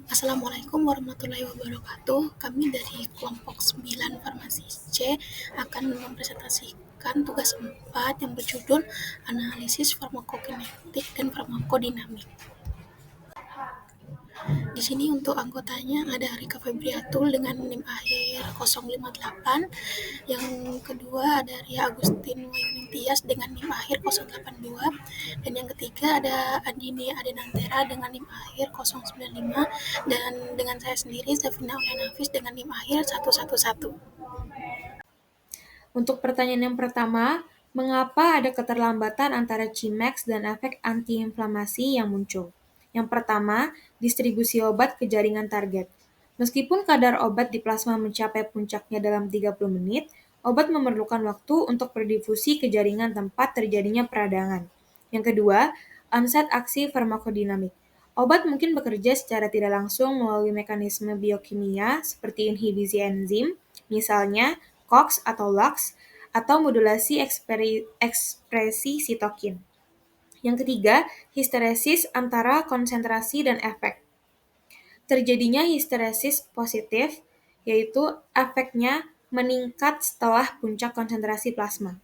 Assalamualaikum warahmatullahi wabarakatuh. Kami dari kelompok 9 Farmasi C akan mempresentasikan tugas 4 yang berjudul Analisis Farmakokinetik dan Farmakodinamik. Di sini untuk anggotanya ada Rika Febriatul dengan NIM akhir 058. Yang kedua ada Ria Agustin Wayuning Tias dengan NIM akhir 082. Dan yang ketiga ada Andini Adenantera dengan NIM akhir 095. Dan dengan saya sendiri, Zafina Ulianafis dengan NIM akhir 111. Untuk pertanyaan yang pertama, mengapa ada keterlambatan antara Cmax dan efek antiinflamasi yang muncul? Yang pertama, distribusi obat ke jaringan target. Meskipun kadar obat di plasma mencapai puncaknya dalam 30 menit, obat memerlukan waktu untuk berdifusi ke jaringan tempat terjadinya peradangan. Yang kedua, onset aksi farmakodinamik. Obat mungkin bekerja secara tidak langsung melalui mekanisme biokimia seperti inhibisi enzim, misalnya COX atau LOX, atau modulasi ekspresi sitokin. Yang ketiga, histeresis antara konsentrasi dan efek. Terjadinya histeresis positif, yaitu efeknya meningkat setelah puncak konsentrasi plasma.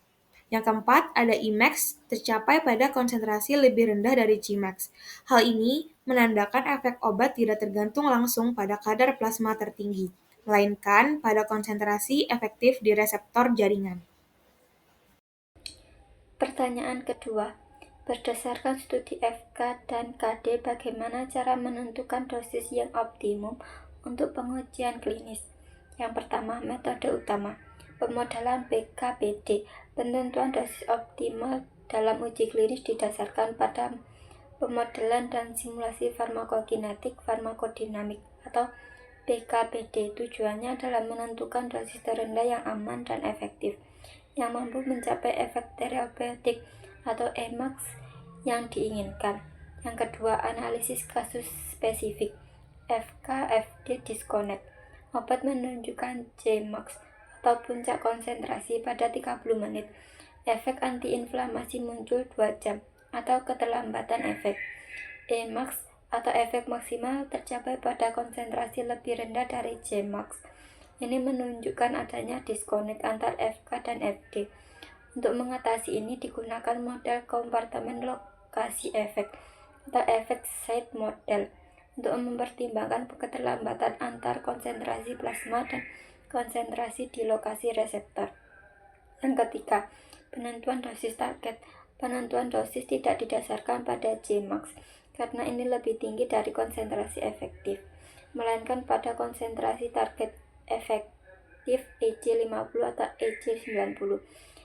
Yang keempat, ada Emax tercapai pada konsentrasi lebih rendah dari Cmax. Hal ini menandakan efek obat tidak tergantung langsung pada kadar plasma tertinggi, melainkan pada konsentrasi efektif di reseptor jaringan. Pertanyaan kedua, berdasarkan studi FK dan KD, bagaimana cara menentukan dosis yang optimum untuk pengujian klinis? Yang pertama, metode utama, pemodelan PK/PD. Penentuan dosis optimal dalam uji klinis didasarkan pada pemodelan dan simulasi farmakokinetik farmakodinamik atau PK/PD. Tujuannya adalah menentukan dosis terendah yang aman dan efektif, yang mampu mencapai efek terapeutik atau Emax yang diinginkan. Yang kedua, analisis kasus spesifik, FK/FD disconnect. Obat menunjukkan Cmax atau puncak konsentrasi pada 30 menit. Efek antiinflamasi muncul 2 jam atau keterlambatan efek. Emax atau efek maksimal tercapai pada konsentrasi lebih rendah dari Cmax. Ini menunjukkan adanya disconnect antar FK dan FD. Untuk mengatasi ini digunakan model kompartemen lokasi efek atau efek site model untuk mempertimbangkan keterlambatan antar konsentrasi plasma dan konsentrasi di lokasi reseptor. Yang ketiga, penentuan dosis target. Penentuan dosis tidak didasarkan pada Cmax karena ini lebih tinggi dari konsentrasi efektif, melainkan pada konsentrasi target efektif EC50 atau EC90.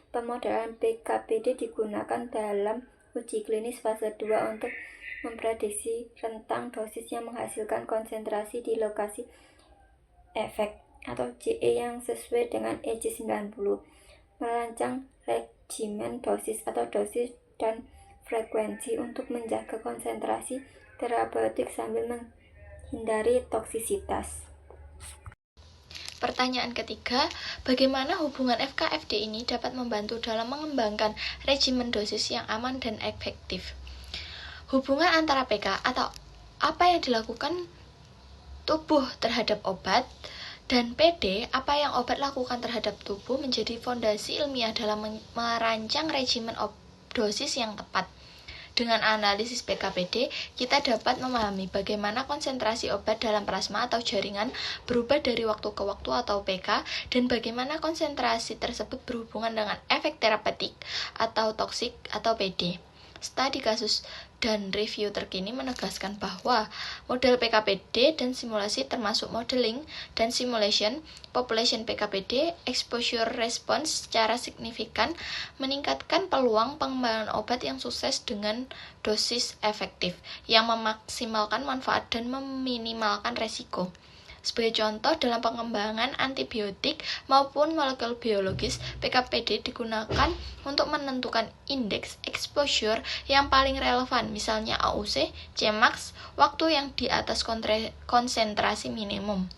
Pemodelan PK/PD digunakan dalam uji klinis fase 2 untuk memprediksi rentang dosis yang menghasilkan konsentrasi di lokasi efek atau CE yang sesuai dengan EC90. Merancang regimen dosis atau dosis dan frekuensi untuk menjaga konsentrasi terapeutik sambil menghindari toksisitas. Pertanyaan ketiga, bagaimana hubungan FK-FD ini dapat membantu dalam mengembangkan regimen dosis yang aman dan efektif? Hubungan antara PK atau apa yang dilakukan tubuh terhadap obat dan PD, apa yang obat lakukan terhadap tubuh, menjadi fondasi ilmiah dalam merancang regimen dosis yang tepat. Dengan analisis PK/PD, kita dapat memahami bagaimana konsentrasi obat dalam plasma atau jaringan berubah dari waktu ke waktu atau PK, dan bagaimana konsentrasi tersebut berhubungan dengan efek terapeutik atau toksik atau PD. Studi kasus dan review terkini menegaskan bahwa model PK/PD dan simulasi termasuk modeling dan simulation population PK/PD exposure response secara signifikan meningkatkan peluang pengembangan obat yang sukses dengan dosis efektif yang memaksimalkan manfaat dan meminimalkan resiko. Sebagai contoh, dalam pengembangan antibiotik maupun molekul biologis, PK/PD digunakan untuk menentukan indeks exposure yang paling relevan, misalnya AUC, Cmax, waktu yang di atas konsentrasi minimum.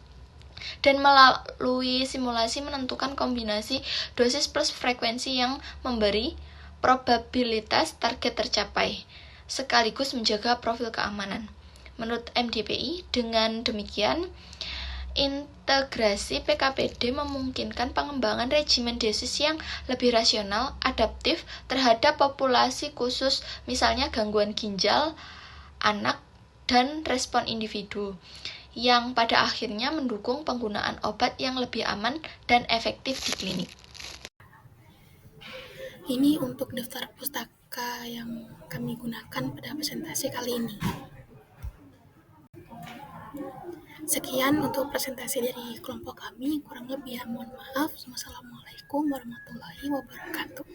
Dan melalui simulasi menentukan kombinasi dosis plus frekuensi yang memberi probabilitas target tercapai, sekaligus menjaga profil keamanan. menurut MDPI. Dengan demikian, integrasi PKPD memungkinkan pengembangan regimen dosis yang lebih rasional, adaptif terhadap populasi khusus, misalnya gangguan ginjal, anak, dan respon individu, yang pada akhirnya mendukung penggunaan obat yang lebih aman dan efektif di klinik. Ini untuk daftar pustaka yang kami gunakan pada presentasi kali ini. Sekian untuk presentasi dari kelompok kami, kurang lebih mohon maaf. Wassalamualaikum warahmatullahi wabarakatuh.